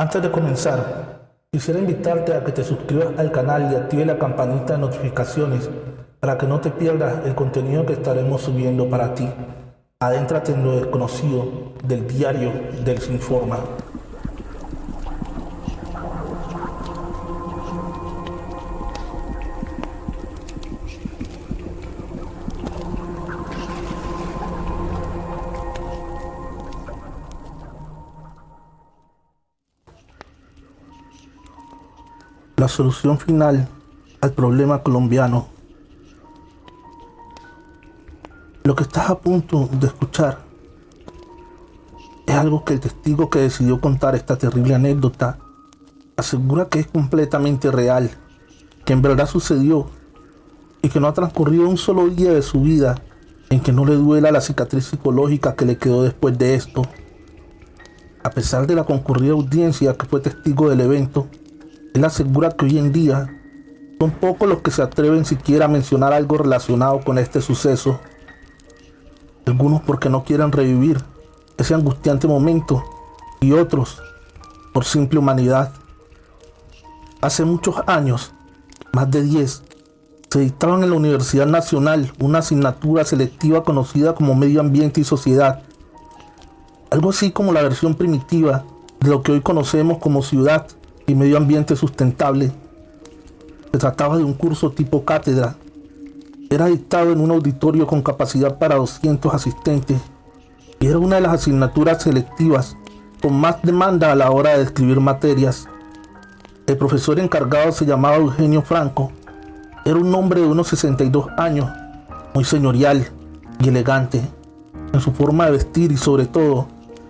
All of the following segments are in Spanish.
Antes de comenzar, quisiera invitarte a que te suscribas al canal y active la campanita de notificaciones para que no te pierdas el contenido que estaremos subiendo para ti. Adéntrate en lo desconocido del diario del Sinforma. La solución final al problema colombiano. Lo que estás a punto de escuchar es algo que el testigo que decidió contar esta terrible anécdota asegura que es completamente real, que en verdad sucedió y que no ha transcurrido un solo día de su vida en que no le duela la cicatriz psicológica que le quedó después de esto. A pesar de la concurrida audiencia que fue testigo del evento, él asegura que hoy en día son pocos los que se atreven siquiera a mencionar algo relacionado con este suceso. Algunos porque no quieren revivir ese angustiante momento y otros por simple humanidad. Hace muchos años, más de 10, se dictaba en la Universidad Nacional una asignatura selectiva conocida como Medio Ambiente y Sociedad. Algo así como la versión primitiva de lo que hoy conocemos como Ciudad y Medio Ambiente Sustentable. Se trataba de un curso tipo cátedra. Era dictado en un auditorio con capacidad para 200 asistentes y era una de las asignaturas selectivas con más demanda a la hora de escribir materias. El profesor encargado se llamaba Eugenio Franco. Era un hombre de unos 62 años, muy señorial y elegante en su forma de vestir y sobre todo,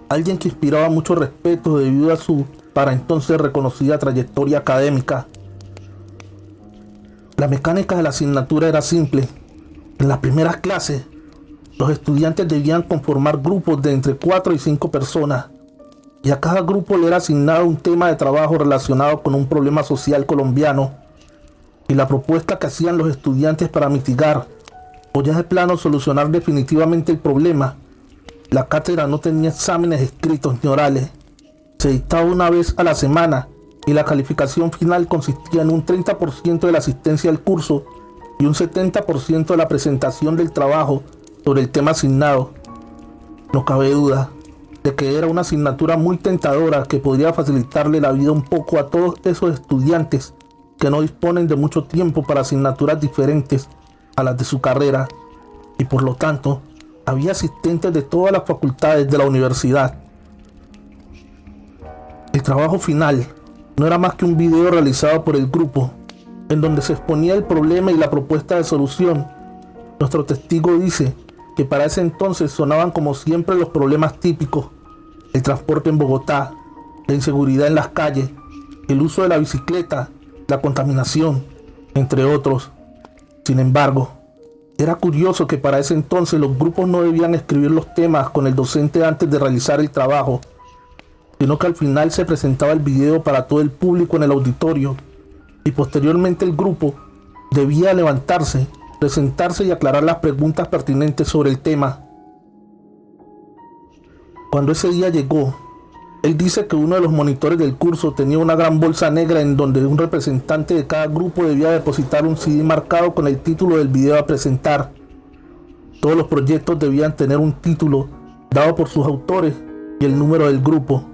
alguien que inspiraba mucho respeto debido a su para entonces reconocida trayectoria académica. La mecánica de la asignatura era simple. En las primeras clases, los estudiantes debían conformar grupos de entre 4 y 5 personas, y a cada grupo le era asignado un tema de trabajo relacionado con un problema social colombiano, y la propuesta que hacían los estudiantes para mitigar, o ya de plano solucionar definitivamente el problema. La cátedra no tenía exámenes escritos ni orales. Se dictaba una vez a la semana y la calificación final consistía en un 30% de la asistencia al curso y un 70% de la presentación del trabajo sobre el tema asignado. No cabe duda de que era una asignatura muy tentadora que podría facilitarle la vida un poco a todos esos estudiantes que no disponen de mucho tiempo para asignaturas diferentes a las de su carrera, y por lo tanto había asistentes de todas las facultades de la universidad. El trabajo final no era más que un video realizado por el grupo, en donde se exponía el problema y la propuesta de solución. Nuestro testigo dice que para ese entonces sonaban como siempre los problemas típicos: el transporte en Bogotá, la inseguridad en las calles, el uso de la bicicleta, la contaminación, entre otros. Sin embargo, era curioso que para ese entonces los grupos no debían escribir los temas con el docente antes de realizar el trabajo, sino que al final se presentaba el video para todo el público en el auditorio y posteriormente el grupo debía levantarse, presentarse y aclarar las preguntas pertinentes sobre el tema. Cuando ese día llegó, él dice que uno de los monitores del curso tenía una gran bolsa negra en donde un representante de cada grupo debía depositar un CD marcado con el título del video a presentar. Todos los proyectos debían tener un título dado por sus autores y el número del grupo.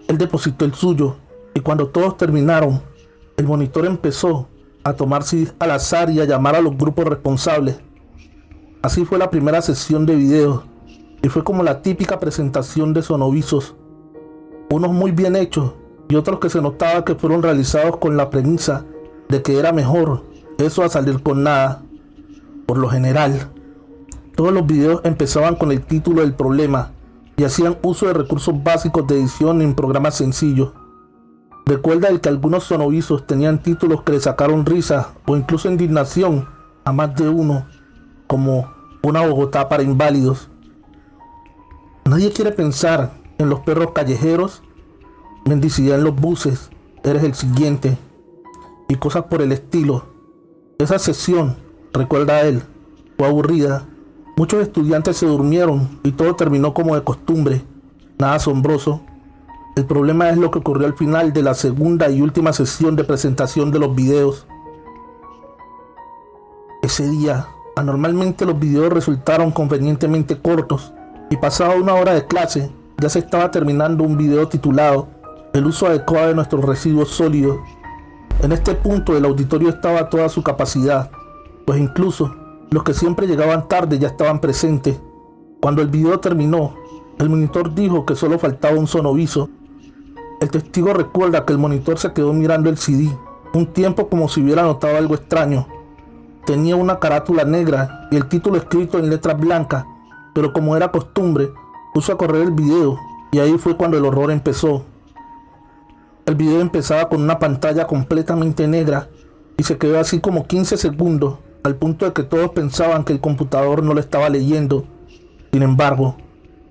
Él depositó el suyo y cuando todos terminaron, el monitor empezó a tomar CDs al azar y a llamar a los grupos responsables. Así fue la primera sesión de videos y fue como la típica presentación de sonovizos, unos muy bien hechos y otros que se notaba que fueron realizados con la premisa de que era mejor eso a salir con nada. Por lo general, todos los videos empezaban con el título del problema y hacían uso de recursos básicos de edición en programas sencillos. Recuerda el que algunos sonovizos tenían títulos que le sacaron risa o incluso indignación a más de uno, como Una Bogotá para inválidos. Nadie quiere pensar en los perros callejeros, mendicidad en los buses, eres el siguiente, y cosas por el estilo. Esa sesión, recuerda él, fue aburrida. Muchos estudiantes se durmieron y todo terminó como de costumbre, nada asombroso. El problema es lo que ocurrió al final de la segunda y última sesión de presentación de los videos. Ese día, anormalmente los videos resultaron convenientemente cortos y pasada una hora de clase, ya se estaba terminando un video titulado "El uso adecuado de nuestros residuos sólidos". En este punto el auditorio estaba a toda su capacidad, pues incluso los que siempre llegaban tarde ya estaban presentes. Cuando el video terminó, el monitor dijo que solo faltaba un sonoviso. El testigo recuerda que el monitor se quedó mirando el CD un tiempo como si hubiera notado algo extraño. Tenía una carátula negra y el título escrito en letras blancas, pero como era costumbre, puso a correr el video y ahí fue cuando el horror empezó. El video empezaba con una pantalla completamente negra y se quedó así como 15 segundos, al punto de que todos pensaban que el computador no lo estaba leyendo. Sin embargo,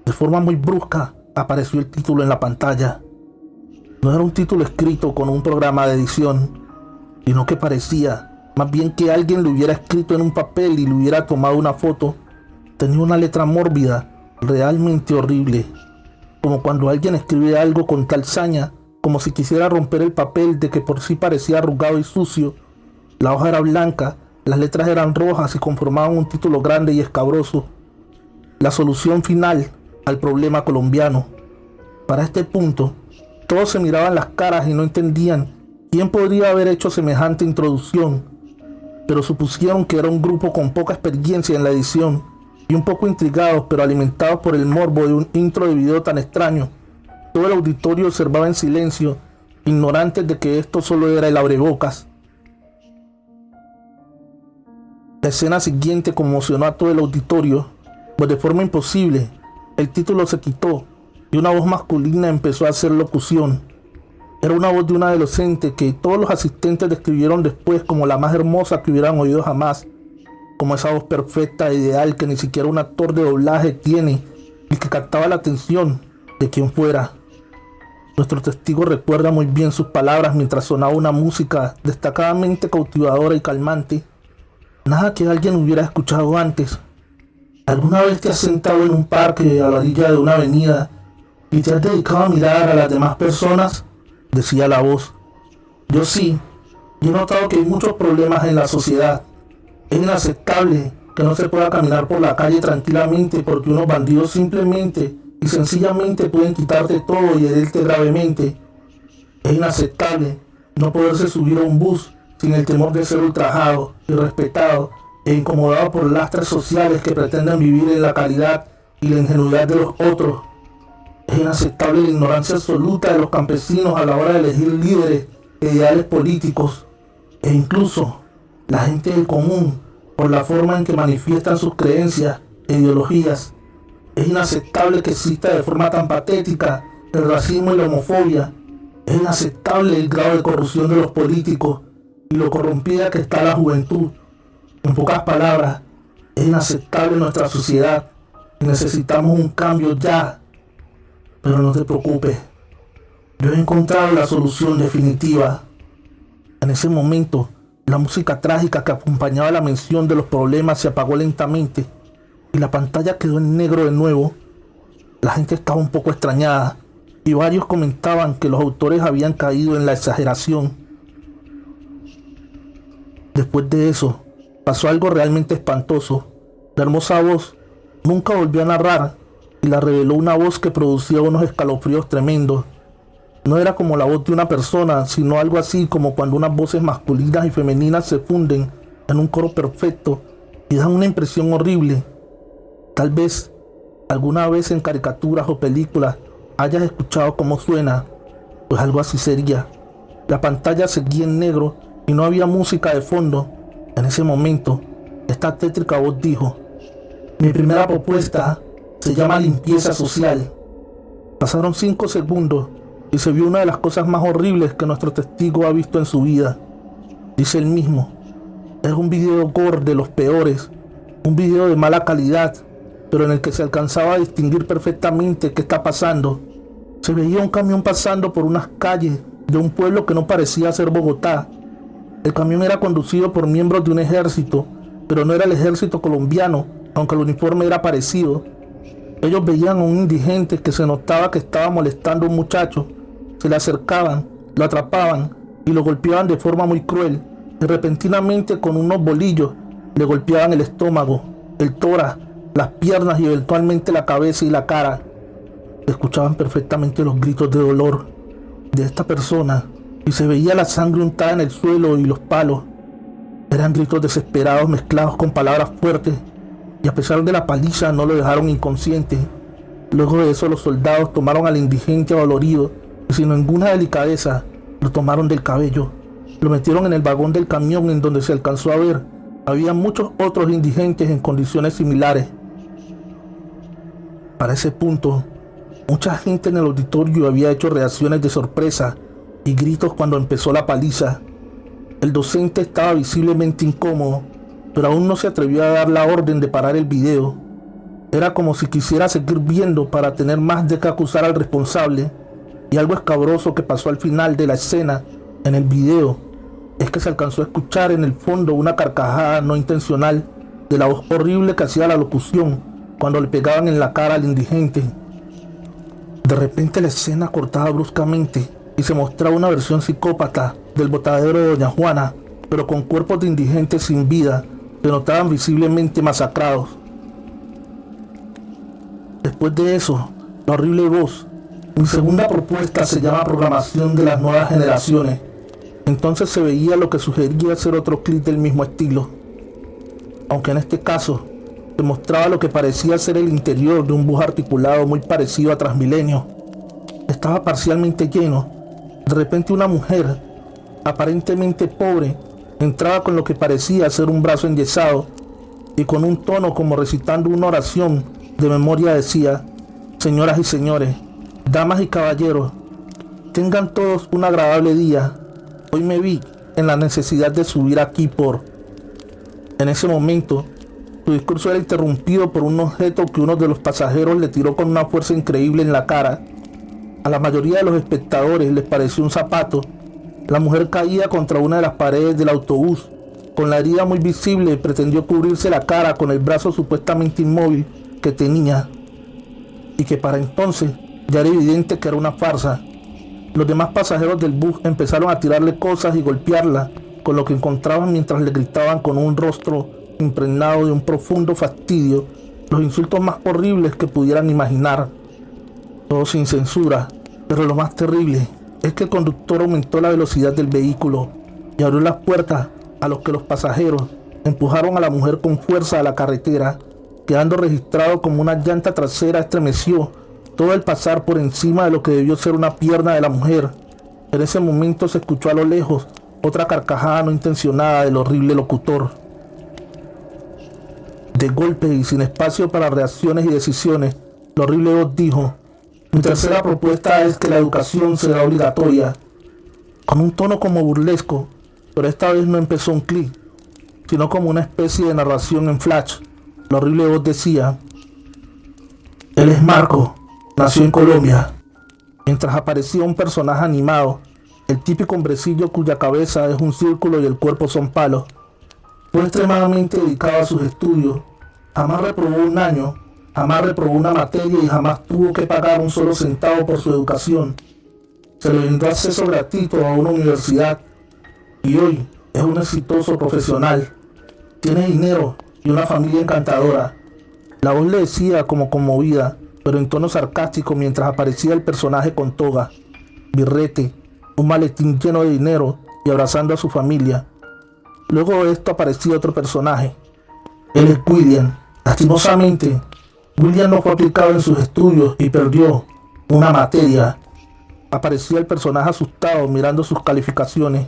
de forma muy brusca, apareció el título en la pantalla. No era un título escrito con un programa de edición, sino que parecía más bien que alguien lo hubiera escrito en un papel y le hubiera tomado una foto. Tenía una letra mórbida, realmente horrible, como cuando alguien escribe algo con tal saña, como si quisiera romper el papel de que por sí parecía arrugado y sucio. La hoja era blanca, las letras eran rojas y conformaban un título grande y escabroso: La solución final al problema colombiano. Para este punto, todos se miraban las caras y no entendían quién podría haber hecho semejante introducción, pero supusieron que era un grupo con poca experiencia en la edición y un poco intrigados, pero alimentados por el morbo de un intro de video tan extraño. Todo el auditorio observaba en silencio, ignorantes de que esto solo era el abrebocas. La escena siguiente conmocionó a todo el auditorio, pues de forma imposible, el título se quitó y una voz masculina empezó a hacer locución. Era una voz de una adolescente que todos los asistentes describieron después como la más hermosa que hubieran oído jamás, como esa voz perfecta e ideal que ni siquiera un actor de doblaje tiene y que captaba la atención de quien fuera. Nuestro testigo recuerda muy bien sus palabras mientras sonaba una música destacadamente cautivadora y calmante, nada que alguien hubiera escuchado antes. ¿Alguna vez te has sentado en un parque a la orilla de una avenida y te has dedicado a mirar a las demás personas?, decía la voz. Yo sí, y he notado que hay muchos problemas en la sociedad. Es inaceptable que no se pueda caminar por la calle tranquilamente porque unos bandidos simplemente y sencillamente pueden quitarte todo y herirte gravemente. Es inaceptable no poderse subir a un bus sin el temor de ser ultrajado, irrespetado e incomodado por lastres sociales que pretenden vivir en la calidad y la ingenuidad de los otros. Es inaceptable la ignorancia absoluta de los campesinos a la hora de elegir líderes e ideales políticos, e incluso la gente del común por la forma en que manifiestan sus creencias e ideologías. Es inaceptable que exista de forma tan patética el racismo y la homofobia. Es inaceptable el grado de corrupción de los políticos y lo corrompida que está la juventud. En pocas palabras, es inaceptable nuestra sociedad y necesitamos un cambio ya. Pero no te preocupes, yo he encontrado la solución definitiva. En ese momento, la música trágica que acompañaba la mención de los problemas se apagó lentamente y la pantalla quedó en negro de nuevo. La gente estaba un poco extrañada y varios comentaban que los autores habían caído en la exageración. Después de eso, pasó algo realmente espantoso. La hermosa voz nunca volvió a narrar y la reveló una voz que producía unos escalofríos tremendos. No era como la voz de una persona, sino algo así como cuando unas voces masculinas y femeninas se funden en un coro perfecto y dan una impresión horrible. Tal vez alguna vez en caricaturas o películas hayas escuchado cómo suena, pues algo así sería. La pantalla seguía en negro y no había música de fondo. En ese momento, esta tétrica voz dijo: mi primera propuesta se llama limpieza social. Pasaron 5 segundos y se vio una de las cosas más horribles que nuestro testigo ha visto en su vida. Dice él mismo: era un video gore de los peores, un video de mala calidad, pero en el que se alcanzaba a distinguir perfectamente qué está pasando. Se veía un camión pasando por unas calles de un pueblo que no parecía ser Bogotá. El camión era conducido por miembros de un ejército, pero no era el ejército colombiano, aunque el uniforme era parecido. Ellos veían a un indigente que se notaba que estaba molestando a un muchacho se le acercaban, lo atrapaban y lo golpeaban de forma muy cruel, y repentinamente con unos bolillos le golpeaban el estómago, el tórax, las piernas y eventualmente la cabeza y la cara. Se escuchaban perfectamente los gritos de dolor de esta persona y se veía la sangre untada en el suelo y los palos. Eran gritos desesperados mezclados con palabras fuertes, y a pesar de la paliza no lo dejaron inconsciente. Luego de eso los soldados tomaron al indigente adolorido y sin ninguna delicadeza lo tomaron del cabello, lo metieron en el vagón del camión en donde se alcanzó a ver había muchos otros indigentes en condiciones similares. Para ese punto, mucha gente en el auditorio había hecho reacciones de sorpresa y gritos cuando empezó la paliza. El docente estaba visiblemente incómodo, pero aún no se atrevió a dar la orden de parar el video. Era como si quisiera seguir viendo para tener más de qué acusar al responsable. Y algo escabroso que pasó al final de la escena en el video es que se alcanzó a escuchar en el fondo una carcajada no intencional de la voz horrible que hacía la locución cuando le pegaban en la cara al indigente. De repente la escena cortaba bruscamente y se mostraba una versión psicópata del botadero de Doña Juana, pero con cuerpos de indigentes sin vida que notaban visiblemente masacrados. Después de eso, la horrible voz: mi segunda propuesta se llama programación de las nuevas generaciones. Entonces se veía lo que sugería ser otro clip del mismo estilo, aunque en este caso se mostraba lo que parecía ser el interior de un bus articulado muy parecido a Transmilenio. Estaba parcialmente lleno. De repente una mujer, aparentemente pobre, entraba con lo que parecía ser un brazo enyesado y con un tono como recitando una oración de memoria decía: señoras y señores, damas y caballeros, tengan todos un agradable día. Hoy me vi en la necesidad de subir aquí por... En ese momento, su discurso era interrumpido por un objeto que uno de los pasajeros le tiró con una fuerza increíble en la cara. A la mayoría de los espectadores les pareció un zapato. La mujer caía contra una de las paredes del autobús. Con la herida muy visible, pretendió cubrirse la cara con el brazo supuestamente inmóvil que tenía, y que para entonces ya era evidente que era una farsa. Los demás pasajeros del bus empezaron a tirarle cosas y golpearla con lo que encontraban mientras le gritaban con un rostro impregnado de un profundo fastidio los insultos más horribles que pudieran imaginar. Todo sin censura, pero lo más terrible es que el conductor aumentó la velocidad del vehículo y abrió las puertas, a los que los pasajeros empujaron a la mujer con fuerza a la carretera, quedando registrado como una llanta trasera estremeció todo el pasar por encima de lo que debió ser una pierna de la mujer. En ese momento se escuchó a lo lejos otra carcajada no intencionada del horrible locutor. De golpe y sin espacio para reacciones y decisiones, la horrible voz dijo: mi tercera propuesta es que la educación sea obligatoria. Con un tono como burlesco, pero esta vez no empezó un clip, sino como una especie de narración en flash. La horrible voz decía: él es Marco, nació en Colombia. Mientras aparecía un personaje animado, el típico hombrecillo cuya cabeza es un círculo y el cuerpo son palos. Fue extremadamente dedicado a sus estudios, jamás reprobó un año, jamás reprobó una materia y jamás tuvo que pagar un solo centavo por su educación. Se le brindó acceso gratuito a una universidad y hoy es un exitoso profesional. Tiene dinero y una familia encantadora. La voz le decía como conmovida, pero en tono sarcástico, mientras aparecía el personaje con toga, birrete, un maletín lleno de dinero y abrazando a su familia. Luego de esto aparecía otro personaje. Él es William. Lastimosamente, William no fue aplicado en sus estudios y perdió una materia. Aparecía el personaje asustado mirando sus calificaciones.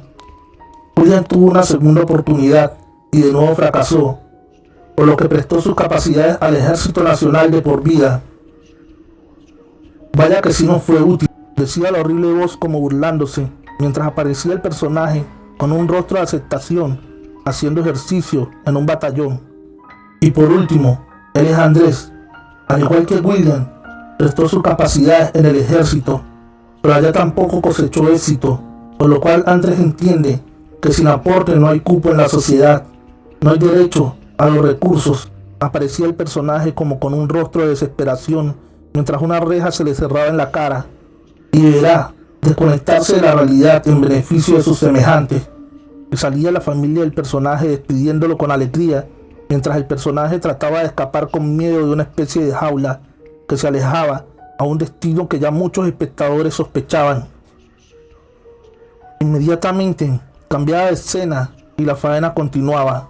William tuvo una segunda oportunidad y de nuevo fracasó, por lo que prestó sus capacidades al Ejército Nacional de por vida. Vaya que sí no fue útil, decía la horrible voz como burlándose, mientras aparecía el personaje con un rostro de aceptación, haciendo ejercicio en un batallón. Y por último, él es Andrés. Al igual que William, prestó sus capacidades en el ejército, pero allá tampoco cosechó éxito, por lo cual Andrés entiende que sin aporte no hay cupo en la sociedad, no hay derecho a los recursos. Aparecía el personaje como con un rostro de desesperación, mientras una reja se le cerraba en la cara. Y verá, desconectarse de la realidad en beneficio de sus semejantes. Y salía la familia del personaje despidiéndolo con alegría, mientras el personaje trataba de escapar con miedo de una especie de jaula que se alejaba a un destino que ya muchos espectadores sospechaban. Inmediatamente cambiaba de escena y la faena continuaba.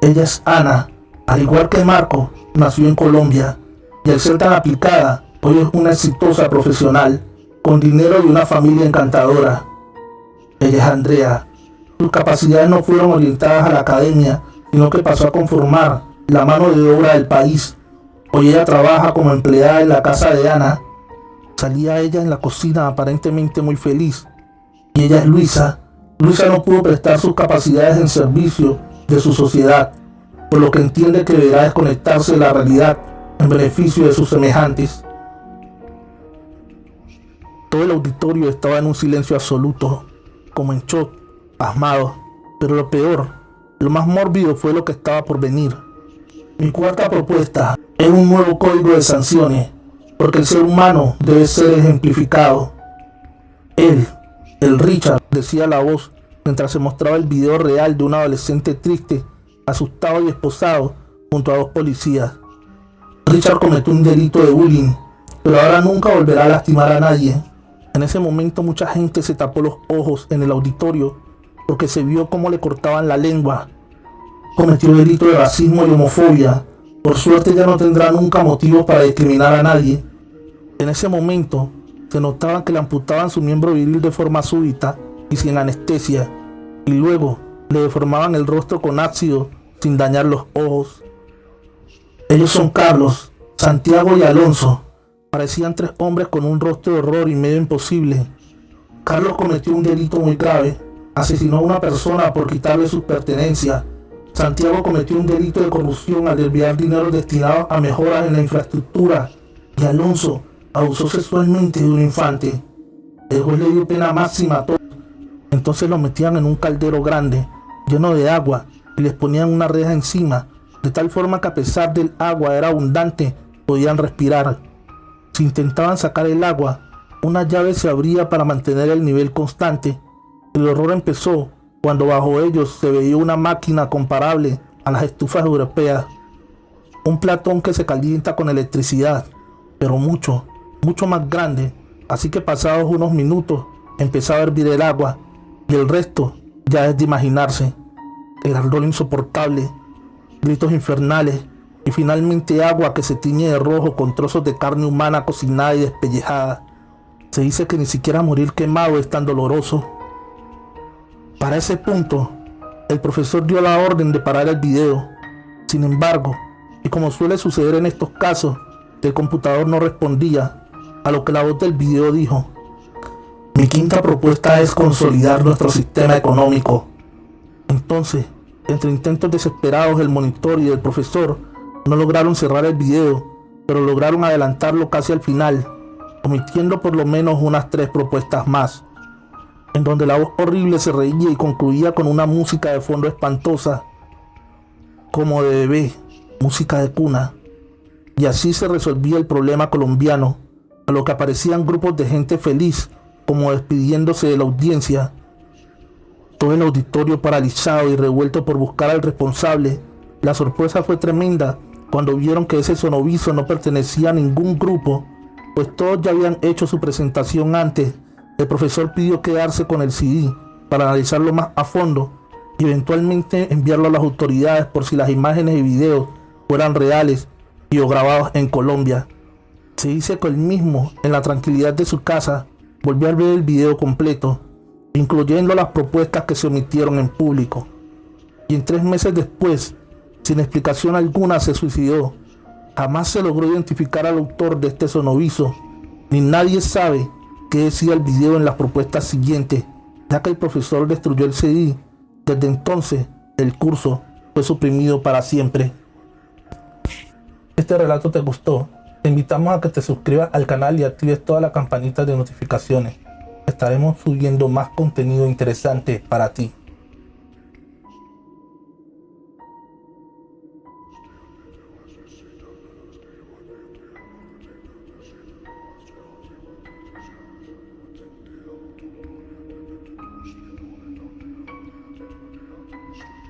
Ella es Ana, al igual que Marco, nació en Colombia y al ser tan aplicada, hoy es una exitosa profesional, con dinero y una familia encantadora. Ella es Andrea. Sus capacidades no fueron orientadas a la academia, sino que pasó a conformar la mano de obra del país. Hoy ella trabaja como empleada en la casa de Ana. Salía ella en la cocina aparentemente muy feliz. Y ella es Luisa. Luisa no pudo prestar sus capacidades en servicio de su sociedad, por lo que entiende que deberá desconectarse de la realidad en beneficio de sus semejantes. Todo el auditorio estaba en un silencio absoluto, como en shock, pasmado. Pero lo peor, lo más mórbido fue lo que estaba por venir. Mi cuarta propuesta es un nuevo código de sanciones, porque el ser humano debe ser ejemplificado. Él, el Richard, decía la voz mientras se mostraba el video real de un adolescente triste, asustado y esposado junto a dos policías. Richard cometió un delito de bullying, pero ahora nunca volverá a lastimar a nadie. En ese momento mucha gente se tapó los ojos en el auditorio porque se vio cómo le cortaban la lengua. Cometió delito de racismo y homofobia. Por suerte ya no tendrá nunca motivos para discriminar a nadie. En ese momento se notaba que le amputaban su miembro viril de forma súbita y sin anestesia, y luego le deformaban el rostro con ácido sin dañar los ojos. Ellos son Carlos, Santiago y Alonso. Parecían tres hombres con un rostro de horror y medio imposible. Carlos cometió un delito muy grave. Asesinó a una persona por quitarle sus pertenencias. Santiago cometió un delito de corrupción al desviar dinero destinado a mejoras en la infraestructura. Y Alonso abusó sexualmente de un infante. El juez le dio pena máxima a todos. Entonces los metían en un caldero grande, lleno de agua, y les ponían una reja encima, de tal forma que a pesar del agua era abundante, podían respirar. Si intentaban sacar el agua, una llave se abría para mantener el nivel constante. El horror empezó cuando bajo ellos se veía una máquina comparable a las estufas europeas. Un platón que se calienta con electricidad, pero mucho más grande, así que pasados unos minutos empezaba a hervir el agua, y el resto ya es de imaginarse. El ardor insoportable, gritos infernales, y finalmente agua que se tiñe de rojo con trozos de carne humana cocinada y despellejada. Se dice que ni siquiera morir quemado es tan doloroso. Para ese punto, el profesor dio la orden de parar el video. Sin embargo, y como suele suceder en estos casos, el computador no respondía, a lo que la voz del video dijo: mi quinta propuesta es consolidar nuestro sistema económico. Entonces, entre intentos desesperados del monitor y del profesor, no lograron cerrar el video, pero lograron adelantarlo casi al final, omitiendo por lo menos unas 3 propuestas más, en donde la voz horrible se reía y concluía con una música de fondo espantosa, como de bebé, música de cuna. Y así se resolvía el problema colombiano, a lo que aparecían grupos de gente feliz, como despidiéndose de la audiencia. Todo el auditorio paralizado y revuelto por buscar al responsable. La sorpresa fue tremenda cuando vieron que ese sonoviso no pertenecía a ningún grupo, pues todos ya habían hecho su presentación antes. El profesor pidió quedarse con el CD para analizarlo más a fondo y eventualmente enviarlo a las autoridades por si las imágenes y videos fueran reales y o grabados en Colombia. Se dice que él mismo, en la tranquilidad de su casa, volvió a ver el video completo, incluyendo las propuestas que se omitieron en público. Y en 3 meses después, sin explicación alguna, se suicidó. Jamás se logró identificar al autor de este sonoviso, ni nadie sabe qué decía el video en las propuestas siguientes, ya que el profesor destruyó el CD. Desde entonces, el curso fue suprimido para siempre. Este relato te gustó. Te invitamos a que te suscribas al canal y actives todas las campanitas de notificaciones. Estaremos subiendo más contenido interesante para ti.